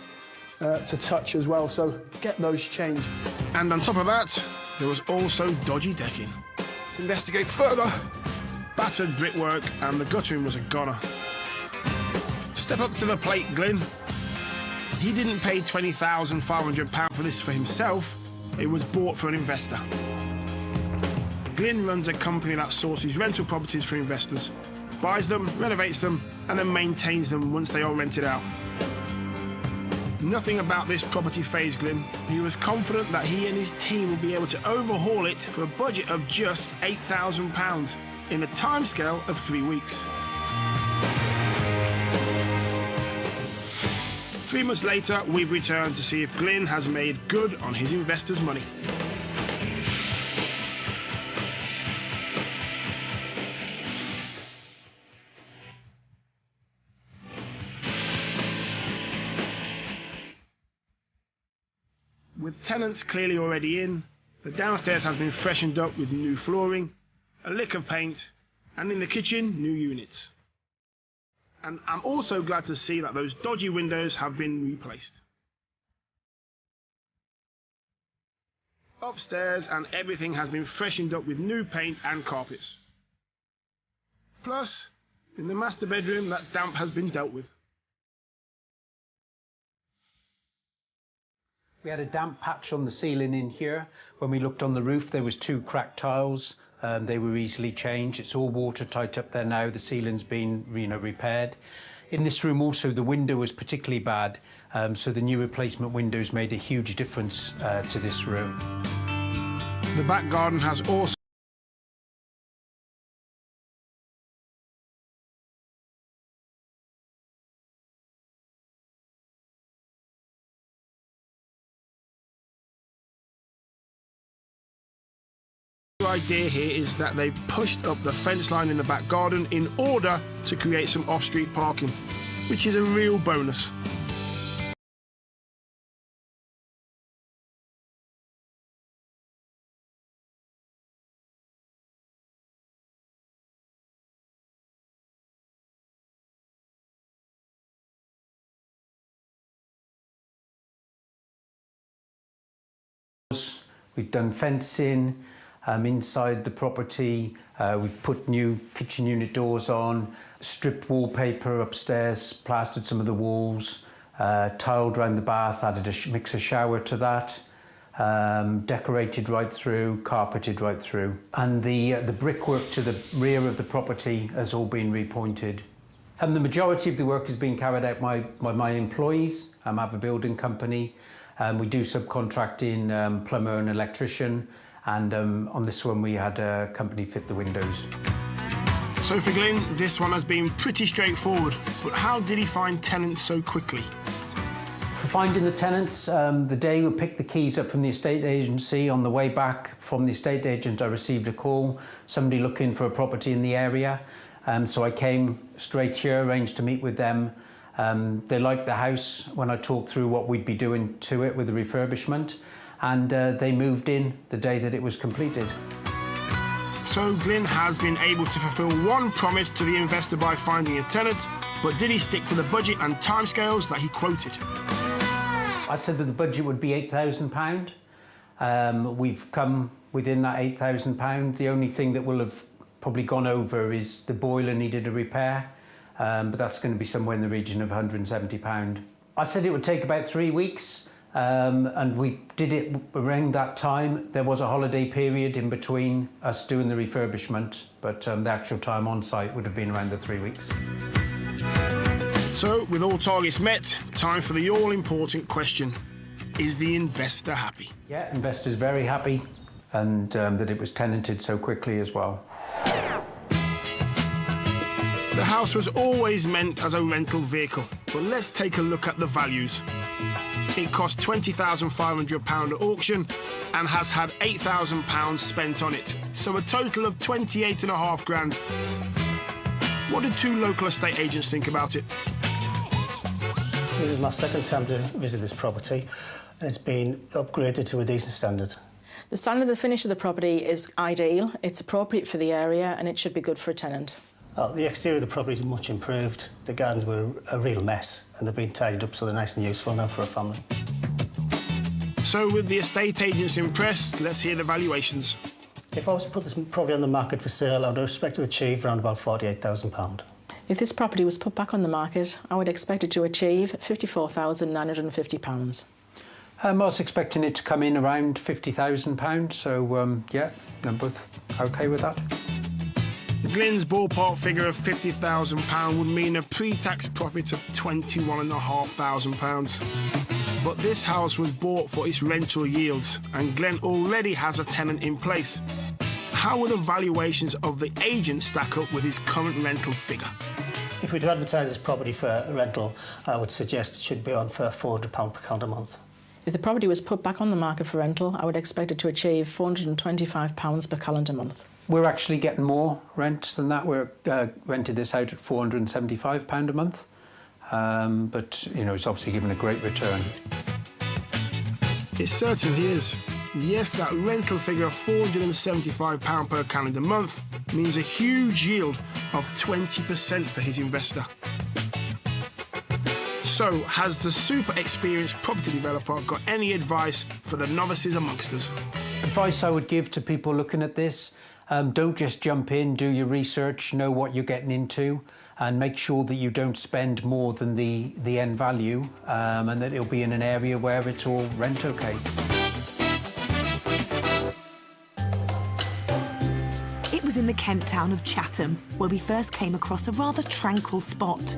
to touch as well, so get those changed. And on top of that, there was also dodgy decking. Let's investigate further. Battered brickwork, and the guttering was a goner. Step up to the plate, Glyn. He didn't pay £20,500 for this for himself. It was bought for an investor. Glyn runs a company that sources rental properties for investors, buys them, renovates them, and then maintains them once they are rented out. Nothing about this property fazed Glyn. He was confident that he and his team will be able to overhaul it for a budget of just £8,000 in a timescale of 3 weeks. 3 months later, we've returned to see if Glyn has made good on his investors' money. With tenants clearly already in, the downstairs has been freshened up with new flooring, a lick of paint, and in the kitchen, new units. And I'm also glad to see that those dodgy windows have been replaced. Upstairs and everything has been freshened up with new paint and carpets. Plus, in the master bedroom, that damp has been dealt with. We had a damp patch on the ceiling in here. When we looked on the roof, there was 2 cracked tiles. They were easily changed. It's all watertight up there now. The ceiling's been, repaired. In this room also, the window was particularly bad, so the new replacement windows made a huge difference to this room. The back garden has also The idea here is that they've pushed up the fence line in the back garden in order to create some off-street parking, which is a real bonus. We've done fencing inside the property. We've put new kitchen unit doors on, stripped wallpaper upstairs, plastered some of the walls, tiled around the bath, added a mixer shower to that, decorated right through, carpeted right through. And the brickwork to the rear of the property has all been repointed. And the majority of the work is being carried out by my employees. I have a building company. We do subcontracting plumber and electrician, and on this one we had a company fit the windows. So for Glyn, this one has been pretty straightforward, but how did he find tenants so quickly? For finding the tenants, the day we picked the keys up from the estate agency, on the way back from the estate agent I received a call, somebody looking for a property in the area. So I came straight here, arranged to meet with them. They liked the house when I talked through what we'd be doing to it with the refurbishment, and they moved in the day that it was completed. So Glyn has been able to fulfil one promise to the investor by finding a tenant, but did he stick to the budget and timescales that he quoted? I said that the budget would be £8,000. We've come within that £8,000. The only thing that will have probably gone over is the boiler needed a repair. But that's going to be somewhere in the region of £170. I said it would take about 3 weeks, and we did it around that time. There was a holiday period in between us doing the refurbishment, but the actual time on site would have been around the 3 weeks. So, with all targets met, time for the all-important question. Is the investor happy? Yeah, investor's very happy, and that it was tenanted so quickly as well. The house was always meant as a rental vehicle, but let's take a look at the values. It cost £20,500 at auction and has had £8,000 spent on it, so a total of 28.5 grand. What did 2 local estate agents think about it? This is my second time to visit this property, and it's been upgraded to a decent standard. The standard of the finish of the property is ideal, it's appropriate for the area, and it should be good for a tenant. The exterior of the property is much improved. The gardens were a real mess, and they've been tidied up so they're nice and useful now for a family. So with the estate agents impressed, let's hear the valuations. If I was to put this property on the market for sale, I would expect to achieve around about £48,000. If this property was put back on the market, I would expect it to achieve £54,950. I was expecting it to come in around £50,000, so yeah, I'm both OK with that. Glyn's ballpark figure of £50,000 would mean a pre-tax profit of £21,500. But this house was bought for its rental yields, and Glyn already has a tenant in place. How will the valuations of the agent stack up with his current rental figure? If we do advertise this property for rental, I would suggest it should be on for £400 per calendar month. If the property was put back on the market for rental, I would expect it to achieve £425 per calendar month. We're actually getting more rent than that. We're rented this out at £475 a month, but you know, it's obviously given a great return. It certainly is. Yes, that rental figure of £475 per calendar month means a huge yield of 20% for his investor. So, has the super experienced property developer got any advice for the novices amongst us? Advice I would give to people looking at this, don't just jump in, do your research, know what you're getting into, and make sure that you don't spend more than the end value, and that it'll be in an area where it's all rent okay. It was in the Kent town of Chatham where we first came across a rather tranquil spot.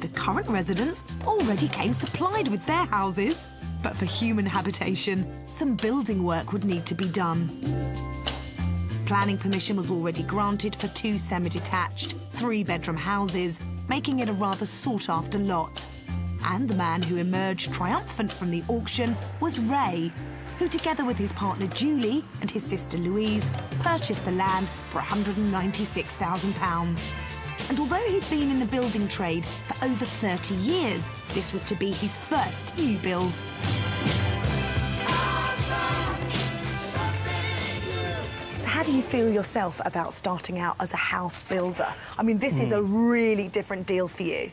The current residents already came supplied with their houses, but for human habitation, some building work would need to be done. Planning permission was already granted for 2 semi-detached, 3-bedroom houses, making it a rather sought-after lot. And the man who emerged triumphant from the auction was Ray, who, together with his partner Julie and his sister Louise, purchased the land for £196,000. And although he'd been in the building trade for over 30 years, this was to be his first new build. So how do you feel yourself about starting out as a house builder? I mean, this is a really different deal for you.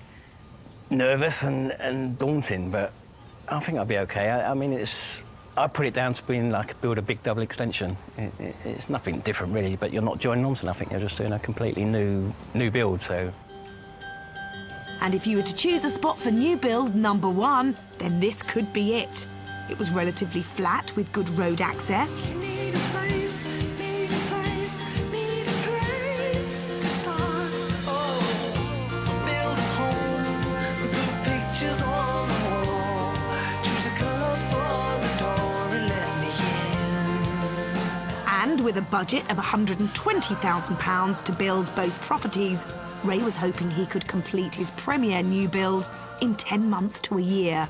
Nervous and daunting, but I think I'll be okay. I mean, I put it down to being like build a big double extension. It's nothing different really, but you're not joining on to nothing. You're just doing a completely new build. So. And if you were to choose a spot for new build number 1, then this could be it. It was relatively flat with good road access. And with a budget of £120,000 to build both properties, Ray was hoping he could complete his premier new build in 10 months to a year.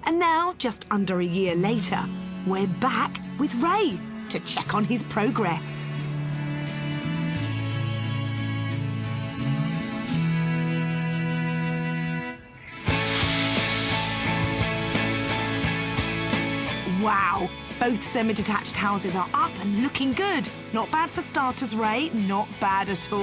And now, just under a year later, we're back with Ray to check on his progress. Wow, both semi-detached houses are up and looking good. Not bad for starters, Ray, not bad at all.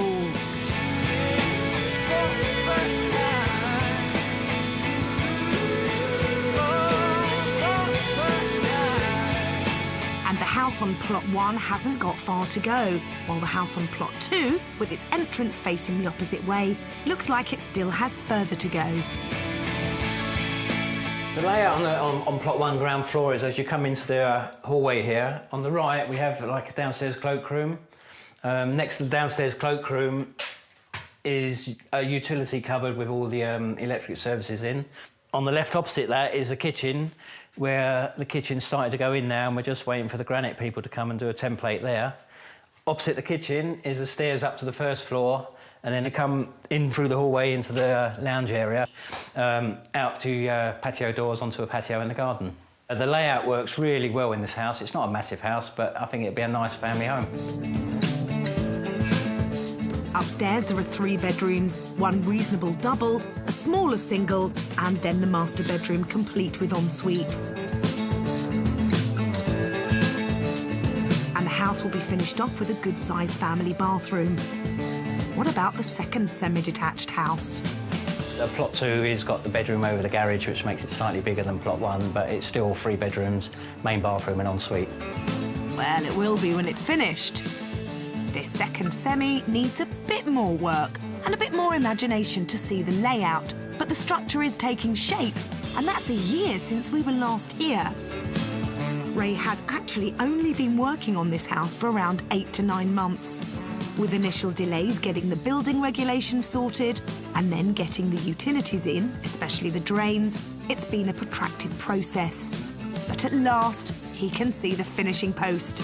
And the house on plot 1 hasn't got far to go, while the house on plot 2, with its entrance facing the opposite way, looks like it still has further to go. The layout on plot 1 ground floor is as you come into the hallway here. On the right, we have like a downstairs cloakroom. Next to the downstairs cloakroom is a utility cupboard with all the electric services in. On the left opposite that is a kitchen, where the kitchen's started to go in now, and we're just waiting for the granite people to come and do a template there. Opposite the kitchen is the stairs up to the first floor, and then to come in through the hallway into the lounge area, out to patio doors onto a patio in the garden. The layout works really well in this house. It's not a massive house, but I think it'd be a nice family home. Upstairs there are 3 bedrooms, 1 reasonable double, a smaller single, and then the master bedroom complete with ensuite. And the house will be finished off with a good-sized family bathroom. What about the second semi-detached house? Plot 2 has got the bedroom over the garage, which makes it slightly bigger than plot 1, but it's still 3 bedrooms, main bathroom and ensuite. Well, it will be when it's finished. This second semi needs a bit more work and a bit more imagination to see the layout, but the structure is taking shape, and that's a year since we were last here. Ray has actually only been working on this house for around 8 to 9 months, with initial delays getting the building regulations sorted and then getting the utilities in, especially the drains. It's been a protracted process. But at last, he can see the finishing post.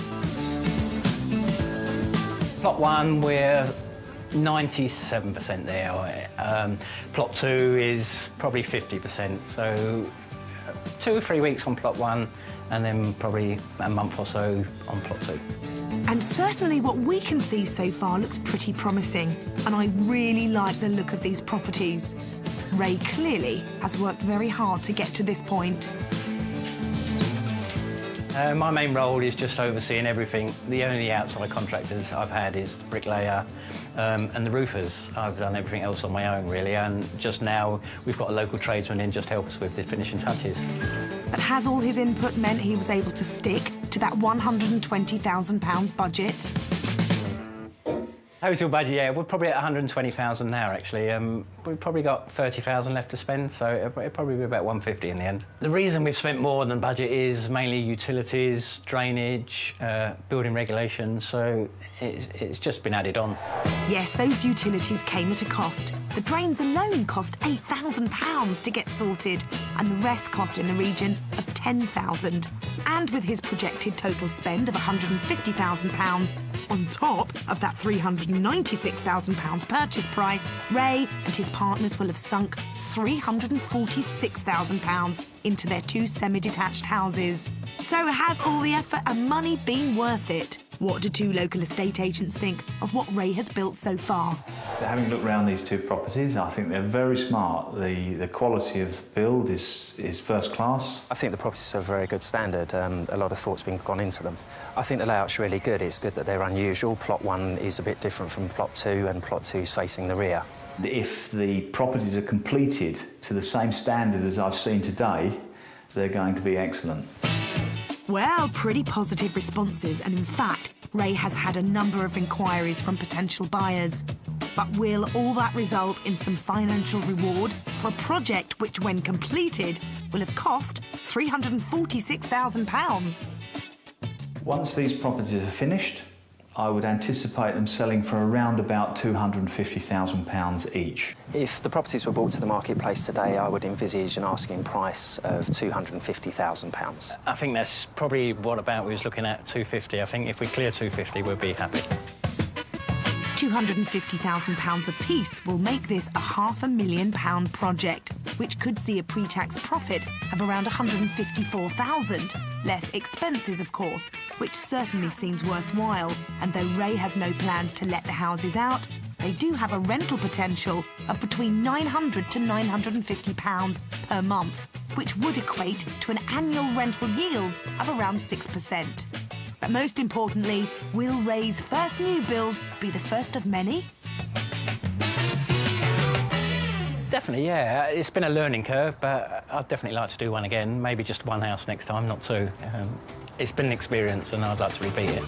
Plot 1, we're 97% there. Plot 2 is probably 50%, so 2 or 3 weeks on plot 1 and then probably a month or so on plot 2. And certainly what we can see so far looks pretty promising, and I really like the look of these properties. Ray clearly has worked very hard to get to this point. My main role is just overseeing everything. The only outside contractors I've had is the bricklayer and the roofers. I've done everything else on my own, really, and just now we've got a local tradesman in just to help us with the finishing touches. But has all his input meant he was able to stick to that £120,000 budget? Total budget, yeah, we're probably at 120,000 now, actually. We've probably got 30,000 left to spend, so it'll probably be about 150 in the end. The reason we've spent more than budget is mainly utilities, drainage, building regulations, so it's just been added on. Yes, those utilities came at a cost. The drains alone cost £8,000 to get sorted, and the rest cost in the region of £10,000. And with his projected total spend of £150,000 on top of that £396,000 purchase price, Ray and his partners will have sunk £346,000 into their 2 semi-detached houses. So has all the effort and money been worth it? What do 2 local estate agents think of what Ray has built so far? Having looked around these 2 properties, I think they're very smart. The quality of build is first class. I think the properties are of very good standard. A lot of thought's been gone into them. I think the layout's really good. It's good that they're unusual. Plot 1 is a bit different from plot 2, and plot 2 is facing the rear. If the properties are completed to the same standard as I've seen today, they're going to be excellent. Well, pretty positive responses, and in fact, Ray has had a number of inquiries from potential buyers. But will all that result in some financial reward for a project which, when completed, will have cost £346,000? Once these properties are finished, I would anticipate them selling for around about £250,000 each. If the properties were brought to the marketplace today, I would envisage an asking price of £250,000. I think that's probably what about we was looking at, 250. I think if we clear 250, we'll be happy. £250,000 apiece will make this a £500,000 project, which could see a pre-tax profit of around £154,000. Less expenses, of course, which certainly seems worthwhile. And though Ray has no plans to let the houses out, they do have a rental potential of between £900 to £950 per month, which would equate to an annual rental yield of around 6%. But most importantly, will Ray's first new build be the first of many? Definitely, yeah. It's been a learning curve, but I'd definitely like to do one again. Maybe just 1 house next time, not 2. It's been an experience and I'd like to repeat it.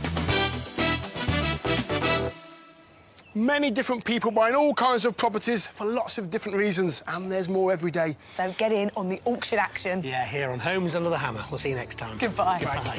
Many different people buying all kinds of properties for lots of different reasons, and there's more every day. So get in on the auction action. Yeah, here on Homes Under the Hammer. We'll see you next time. Goodbye. Goodbye.